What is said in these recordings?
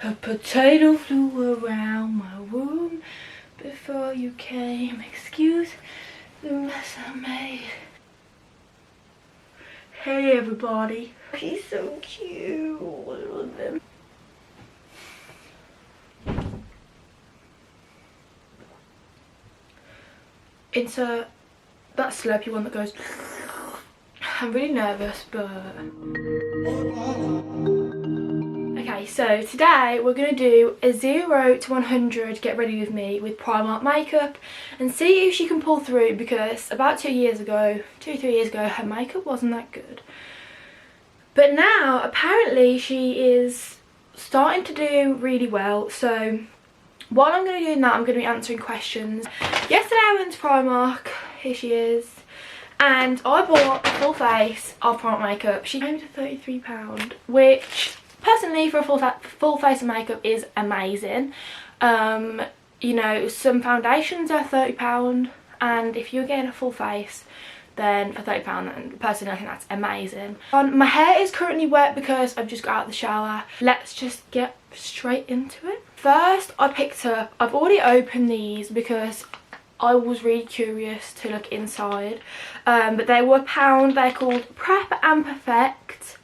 A potato flew around my room before you came. Excuse the mess I made. Hey everybody. He's so cute. Insert that slurpy one that goes. I'm really nervous, but... Okay, so today we're going to do a 0 to 100 get ready with me with Primark makeup and see if she can pull through, because about 2 years ago, 2-3 years ago, her makeup wasn't that good. But now, apparently, she is starting to do really well. So while I'm going to be doing that, I'm going to be answering questions. Yesterday I went to Primark, here she is, and I bought a full face of Primark makeup. She came to £33, which personally for a full face of makeup is amazing. You know, some foundations are £30, and if you're getting a full face then for £30, and personally I think that's amazing. My hair is currently wet because I've just got out of the shower. Let's just get straight into it. First, I picked up, I've already opened these because I was really curious to look inside, but they were £1. They're called Prep and Perfect,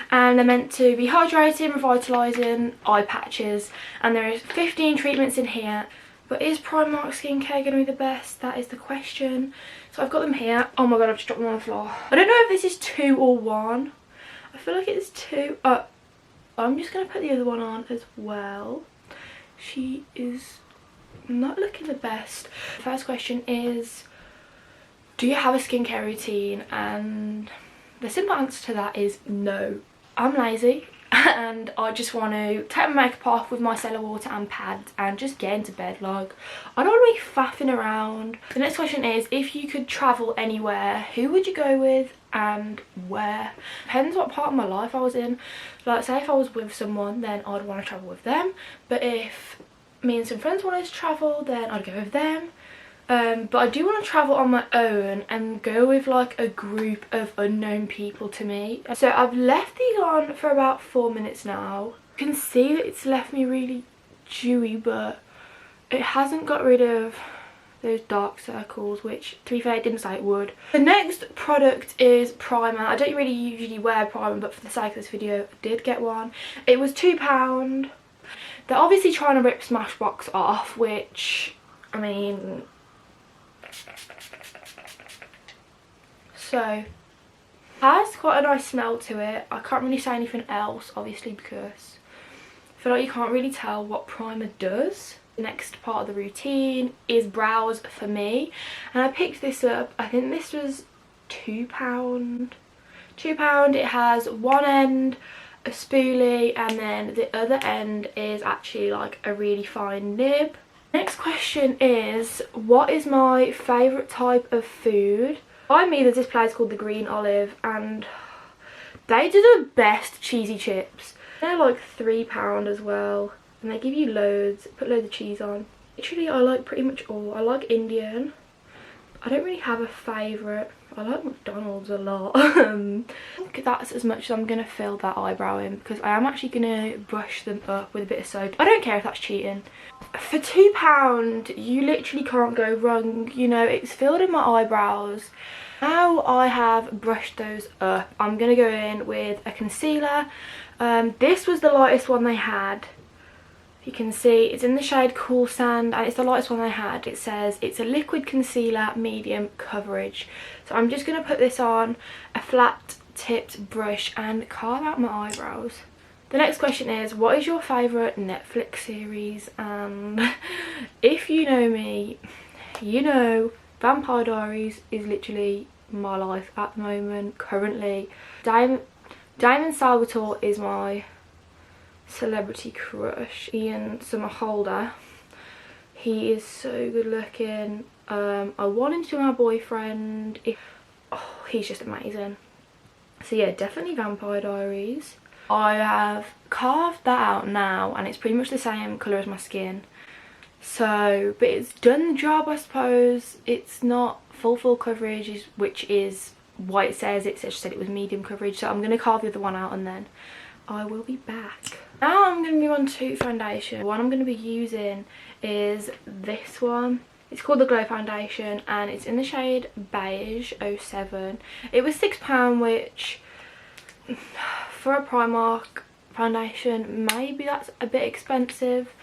and they're meant to be hydrating, revitalising eye patches, and there is 15 treatments in here. But is Primark skincare going to be the best? That is the question. So I've got them here. Oh my god, I've just dropped them on the floor. I don't know if this is 2 or 1. I feel like it's 2. I'm just going to put the other one on as well. She is not looking the best. The first question is, do you have a skincare routine? And the simple answer to that is no. I'm lazy and I just want to take my makeup off with micellar water and pads and just get into bed. Like, I don't want to be faffing around. The next question is, if you could travel anywhere, who would you go with and where? Depends what part of my life I was in. Like, say if I was with someone, then I'd want to travel with them, but if me and some friends wanted to travel, then I'd go with them. But I do want to travel on my own and go with like a group of unknown people to me. So I've left these on for about 4 minutes now. You can see that it's left me really dewy, but it hasn't got rid of those dark circles, which to be fair it didn't say it would. The next product is primer. I don't really usually wear primer, but for the sake of this video I did get one. It was £2. They're obviously trying to rip Smashbox off, which, I mean, so has quite a nice smell to it. I can't really say anything else, obviously, because I feel like you can't really tell what primer does. The next part of the routine is brows for me, and I picked this up. I think this was £2. £2. It has one end a spoolie, and then the other end is actually like a really fine nib. Next question is, what is my favourite type of food? By me, there's this place called the Green Olive, and they do the best cheesy chips. They're like £3 as well, and they give you loads, put loads of cheese on. Literally, I like pretty much all. I like Indian. I don't really have a favourite. I like McDonald's a lot. I think that's as much as I'm going to fill that eyebrow in, because I am actually going to brush them up with a bit of soap. I don't care if that's cheating. For £2, you literally can't go wrong. You know, it's filled in my eyebrows. Now I have brushed those up, I'm going to go in with a concealer. This was the lightest one they had. You can see it's in the shade Cool Sand, and it's the lightest one they had. It says it's a liquid concealer, medium coverage. So I'm just going to put this on a flat tipped brush and carve out my eyebrows. The next question is, what is your favourite Netflix series? And if you know me, you know Vampire Diaries is literally my life at the moment, currently. Damon Salvatore is my celebrity crush. Ian Somerhalder, he is so good looking. I want him to be my boyfriend. He's just amazing. So yeah, definitely Vampire Diaries. I have carved that out now, and it's pretty much the same colour as my skin. So, but it's done the job, I suppose. It's not full coverage, which is why it says it just said it was medium coverage. So I'm going to carve the other one out and then I will be back. Now I'm going to move on to foundation. One I'm going to be using is this one. It's called the Glow Foundation and it's in the shade Beige 07. It was £6, which for a Primark foundation, maybe that's a bit expensive.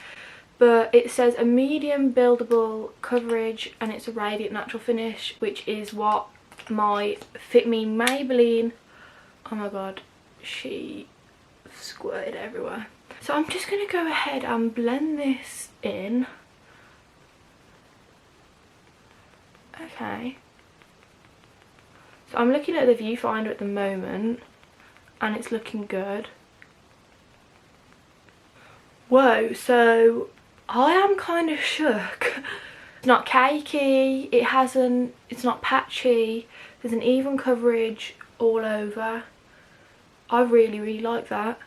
But it says a medium buildable coverage and it's a radiant natural finish, which is what my Fit Me Maybelline, oh my god, she squirted everywhere. So I'm just going to go ahead and blend this in. Okay. So I'm looking at the viewfinder at the moment and it's looking good. Whoa, so I am kind of shook. It's not cakey, it's not patchy, there's an even coverage all over. I really like that.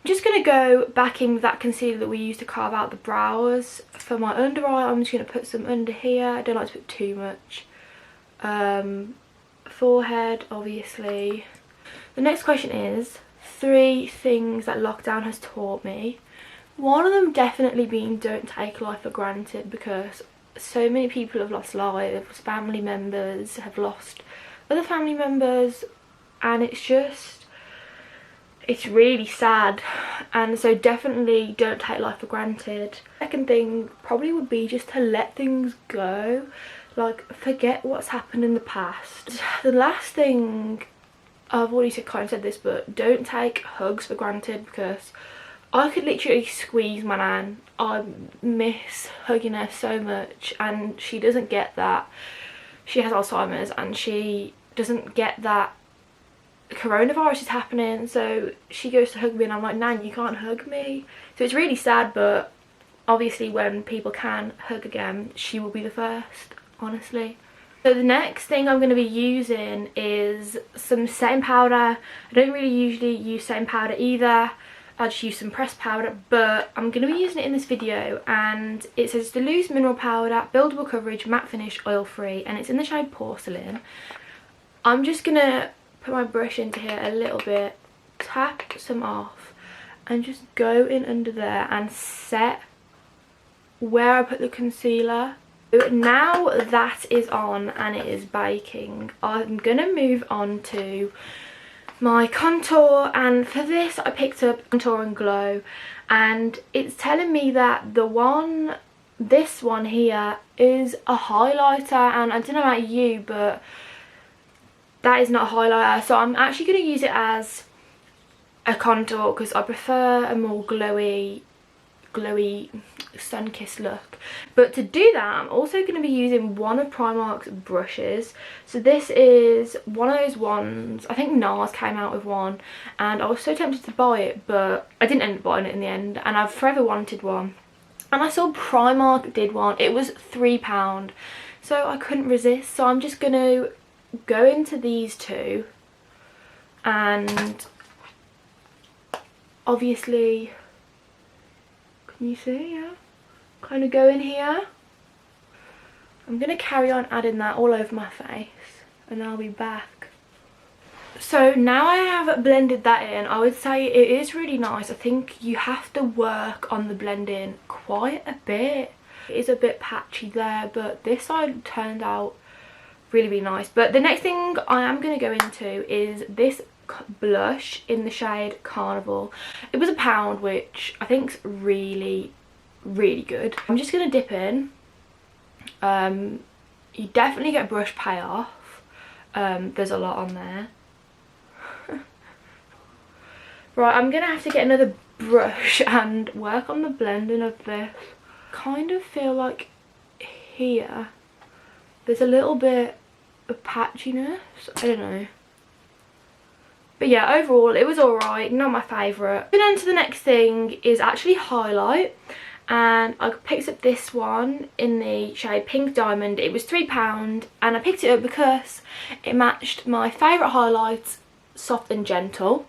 I'm just going to go back in with that concealer that we used to carve out the brows. For my under eye, I'm just going to put some under here. I don't like to put too much. Forehead, obviously. The next question is 3 things that lockdown has taught me. One of them definitely being don't take life for granted, because so many people have lost lives, family members have lost other family members, and it's really sad. And so definitely don't take life for granted. Second thing probably would be just to let things go, like forget what's happened in the past. The last thing, I've already kind of said this, but don't take hugs for granted, because I could literally squeeze my nan. I miss hugging her so much, and she doesn't get that. She has Alzheimer's and she doesn't get that coronavirus is happening, so she goes to hug me and I'm like, Nan, you can't hug me. So it's really sad, but obviously when people can hug again, she will be the first, honestly. So the next thing I'm going to be using is some setting powder. I don't really usually use setting powder either. I just use some pressed powder, but I'm going to be using it in this video, and it says the loose mineral powder, buildable coverage, matte finish, oil free, and it's in the shade Porcelain. I'm just going to put my brush into here a little bit, tap some off, and just go in under there and set where I put the concealer. Now that is on and it is baking, I'm going to move on to my contour, and for this I picked up Contour and Glow, and it's telling me that this one here is a highlighter, and I don't know about you, but that is not a highlighter, so I'm actually going to use it as a contour because I prefer a more glowy sun-kissed look. But to do that, I'm also going to be using one of Primark's brushes. So this is one of those ones, I think NARS came out with one, and I was so tempted to buy it, but I didn't end up buying it in the end, and I've forever wanted one. And I saw Primark did one, it was £3, so I couldn't resist. So I'm just going to go into these two, and obviously, can you see? Yeah, kind of go in here. I'm going to carry on adding that all over my face and I'll be back. So now I have blended that in, I would say it is really nice. I think you have to work on the blending quite a bit. It is a bit patchy there, but this side turned out really nice. But the next thing I am going to go into is this blush in the shade Carnival. It was £1, which I think is really good. I'm just going to dip in. You definitely get brush payoff. There's a lot on there. Right, I'm going to have to get another brush and work on the blending of this. Kind of feel like here there's a little bit of patchiness, I don't know. But yeah, overall it was alright, not my favourite. Then on to the next thing is actually highlight, and I picked up this one in the shade Pink Diamond. It was £3 and I picked it up because it matched my favourite highlights, Soft and Gentle.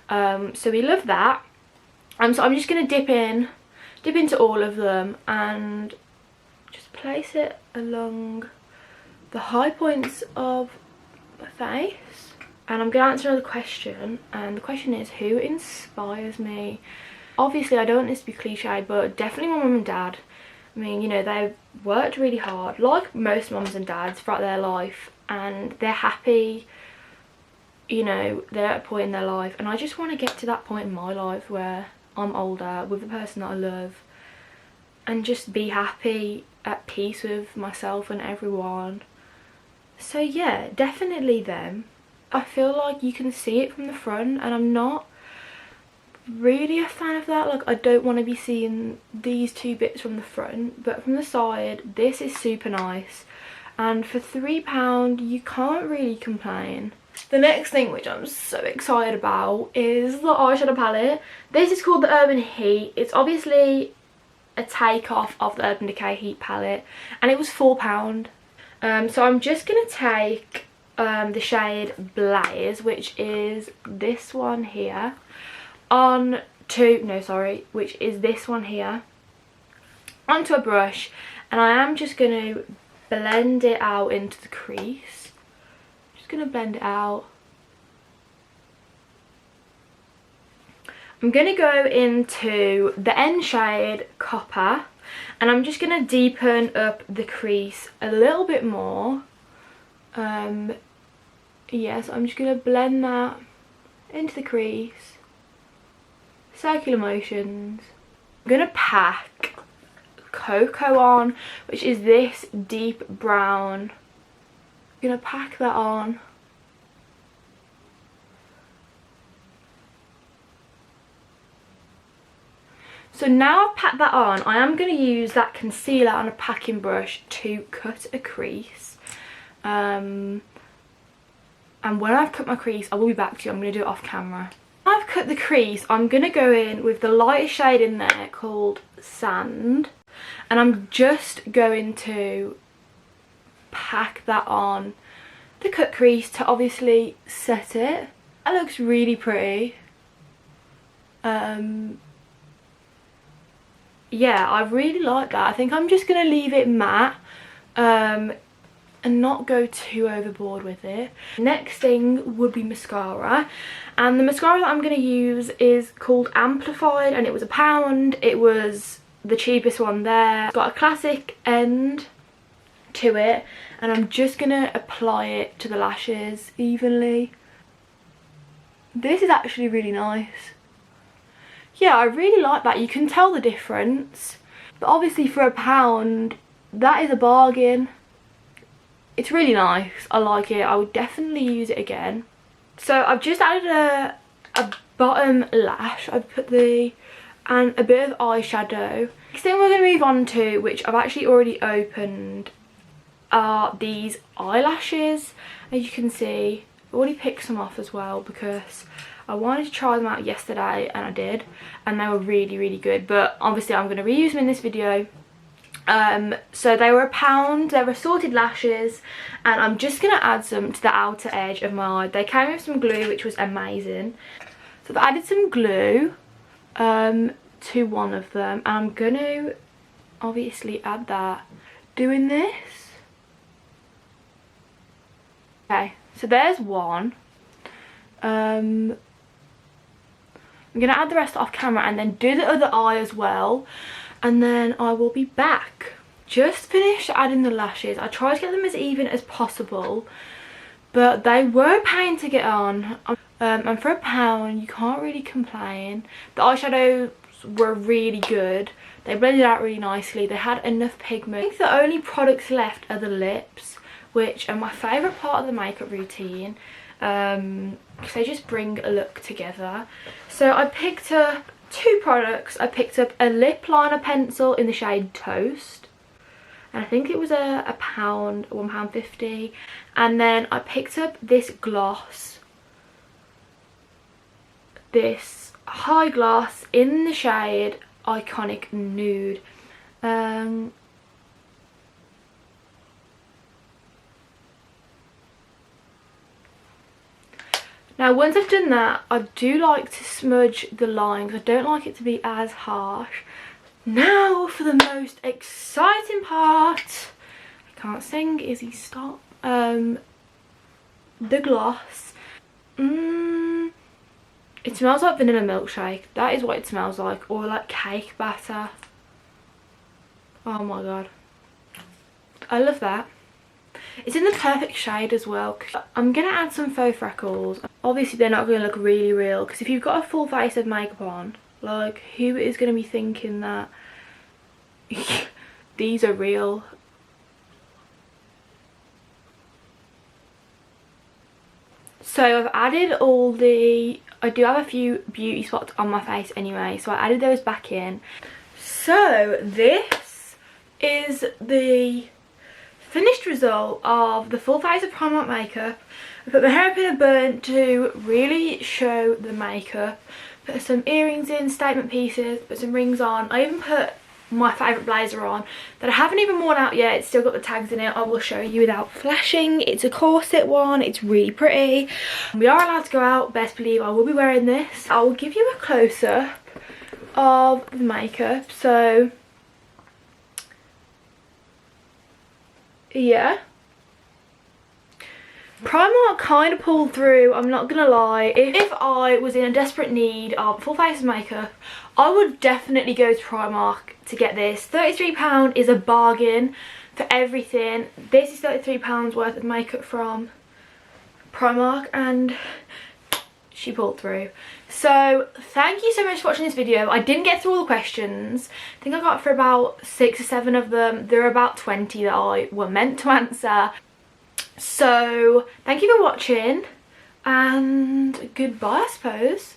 So we love that. So I'm just going to dip into all of them and just place it along the high points of my face. And I'm going to answer another question, and the question is, who inspires me? Obviously, I don't want this to be cliched, but definitely my mum and dad. I mean, you know, they've worked really hard, like most mums and dads, throughout their life, and they're happy, you know, they're at a point in their life, and I just want to get to that point in my life where I'm older, with the person that I love, and just be happy, at peace with myself and everyone. So yeah, definitely them. I feel like you can see it from the front, and I'm not really a fan of that. Like, I don't want to be seeing these two bits from the front, but from the side this is super nice, and for £3 you can't really complain. The next thing, which I'm so excited about, is the eyeshadow palette. This is called the Urban Heat. It's obviously a takeoff of the Urban Decay Heat palette, and it was £4. So I'm just gonna take the shade Blaze, which is this one here, which is this one here, onto a brush, and I am just going to blend it out into the crease. Just going to blend it out. I'm going to go into the end shade Copper, and I'm just going to deepen up the crease a little bit more. Yes, I'm just going to blend that into the crease. Circular motions. I'm going to pack Cocoa on, which is this deep brown. I'm going to pack that on. So now I've packed that on, I am going to use that concealer on a packing brush to cut a crease. And when I've cut my crease, I will be back to you. I'm going to do it off camera. I've cut the crease, I'm going to go in with the lightest shade in there called Sand, and I'm just going to pack that on the cut crease to obviously set it. That looks really pretty. Yeah, I really like that. I think I'm just going to leave it matte and not go too overboard with it. Next thing would be mascara, and the mascara that I'm going to use is called Amplified, and it was £1. It was the cheapest one there. It's got a classic end to it, and I'm just going to apply it to the lashes evenly. This is actually really nice. Yeah, I really like that. You can tell the difference, but obviously for £1 that is a bargain. It's really nice. I like it. I would definitely use it again. So I've just added a bottom lash. I've put and a bit of eyeshadow. Next thing we're going to move on to, which I've actually already opened, are these eyelashes. As you can see, I've already picked some off as well because I wanted to try them out yesterday, and I did, and they were really, really good. But obviously I'm going to reuse them in this video. So they were £1. They're assorted lashes, and I'm just going to add some to the outer edge of my eye. They came with some glue, which was amazing. So I've added some glue to one of them, and I'm going to obviously add that doing this. Okay, so there's one. I'm going to add the rest off camera and then do the other eye as well, and then I will be back. Just finished adding the lashes. I tried to get them as even as possible, but they were a pain to get on. And for £1 you can't really complain. The eyeshadows were really good. They blended out really nicely. They had enough pigment. I think the only products left are the lips, which are my favourite part of the makeup routine, because they just bring a look together. So I picked up 2 products. I picked up a lip liner pencil in the shade Toast, and I think it was a pound, £1.50. And then I picked up this gloss, this high gloss in the shade Iconic Nude. Now once I've done that, I do like to smudge the lines. I don't like it to be as harsh. Now for the most exciting part. I can't sing, Izzy, stop. The gloss. It smells like vanilla milkshake. That is what it smells like. Or like cake batter. Oh my god. I love that. It's in the perfect shade as well. I'm going to add some faux freckles. Obviously they're not going to look really real, because if you've got a full face of makeup on, like, who is going to be thinking that these are real? So I've added all the... I do have a few beauty spots on my face anyway, so I added those back in. So this is the finished result of the full face of Primark makeup. I put my hair up in a bun to really show the makeup. Put some earrings in, statement pieces, put some rings on. I even put my favourite blazer on that I haven't even worn out yet. It's still got the tags in it. I will show you without flashing. It's a corset one. It's really pretty. We are allowed to go out. Best believe I will be wearing this. I will give you a close-up of the makeup. So yeah, Primark kind of pulled through, I'm not gonna lie. If I was in a desperate need of full face of makeup, I would definitely go to Primark to get this. £33 is a bargain for everything. This is £33 worth of makeup from Primark, and she pulled through. So thank you so much for watching this video. I didn't get through all the questions. I think I got for about 6 or 7 of them. There are about 20 that I were meant to answer. So thank you for watching, and goodbye, I suppose.